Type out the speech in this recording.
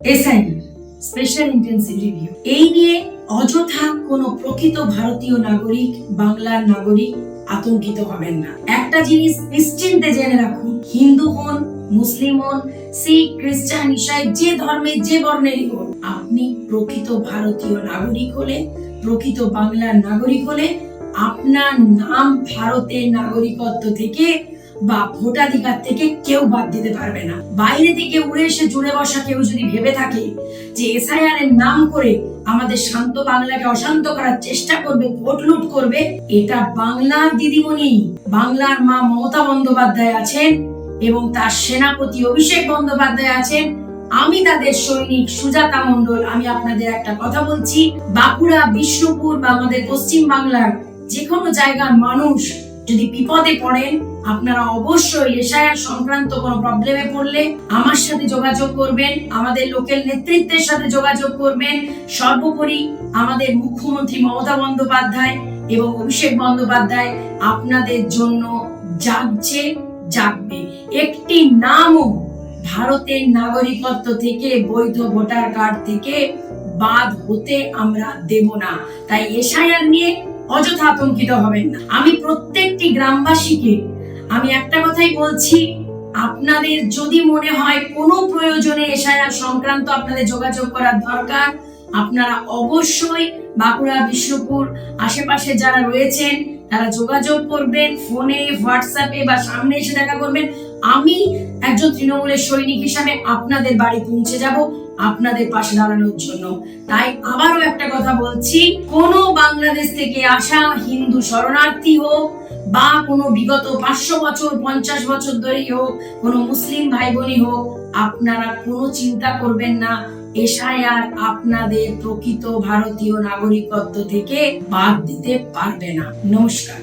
SI special intensive review এই নিয়ে অযথা কোনো প্রকৃত ভারতীয় নাগরিক, বাংলার নাগরিক আতঙ্কিত হবেন না। একটা জিনিস নিশ্চিন্তে জেনে রাখুন, হিন্দু হন, মুসলিম হন, শিখ, খ্রিস্টান, ইসাই, যে ধর্মের যে বর্ণেরই হন, আপনি প্রকৃত ভারতীয় নাগরিক হলে, প্রকৃত বাংলার নাগরিক হলে আপনার নাম ভারতের নাগরিকত্ব থেকে বা ভোটাধিকার থেকে কেউ বাদ দিতে পারবে না। বাইরে থেকে উড়ে এসে জুড়ে বসা কেউ যদি ভেবে থাকে যে এসআইআর এর নাম করে আমাদের শান্ত বাংলাকে অশান্ত করার চেষ্টা করবে, ভোট লুট করবে, এটা বাংলার দিদিমণি, বাংলার মা মমতা বন্দ্যোপাধ্যায় আছেন এবং তার সেনাপতি অভিষেক বন্দ্যোপাধ্যায় আছেন, আমি তাদের সৈনিক সুজাতা মণ্ডল। আমি আপনাদের একটা কথা বলছি, বাঁকুড়া, বিষ্ণুপুর বা আমাদের পশ্চিম বাংলার যে কোনো জায়গার মানুষ যদি বিপদে পড়েন, আপনারা অবশ্যই এসআইআর সংক্রান্ত কোনো প্রবলেমে পড়লে আমার সাথে যোগাযোগ করবেন, আমাদের লোকাল নেতৃত্বের সাথে যোগাযোগ করবেন। সর্বোপরি আমাদের মুখ্যমন্ত্রী মমতা বন্দ্যোপাধ্যায় এবং অভিষেক বন্দ্যোপাধ্যায় আপনাদের জন্য জাগবে। একটি নামও ভারতের নাগরিকত্ব থেকে, বৈধ ভোটার কার্ড থেকে বাদ হতে আমরা দেব না। তাই এসআইআর নিয়ে অযথা আতঙ্কিত হবেন না। আমি প্রত্যেকটি গ্রামবাসীকে আমি একটা কথাই বলছি, আপনাদের যদি মনে হয় কোনো প্রয়োজনে এসআইআর সংক্রান্ত আপনাদের যোগাযোগ করার দরকার, আপনারা অবশ্যই বাঁকুড়া, বিষ্ণুপুর আশেপাশে যারা রয়েছেন তারা যোগাযোগ করবেন, ফোনে, হোয়াটসঅ্যাপে বা সামনে এসে দেখা করবেন। আমি একজন তৃণমূলের সৈনিক হিসাবে আপনাদের বাড়ি পৌঁছে যাব আপনাদের পাশে দাঁড়ানোর জন্য। তাই আবারও একটা কথা বলছি, কোন বাংলাদেশ থেকে আসা হিন্দু শরণার্থী হোক বা কোনো বিগত 500 বছর 50 বছর ধরেই হোক, কোনো মুসলিম ভাই বোনই হোক, আপনারা কোনো চিন্তা করবেন না, এসআইআর আপনাদের প্রকৃত ভারতীয় নাগরিকত্ব থেকে বাদ দিতে পারবে না। নমস্কার।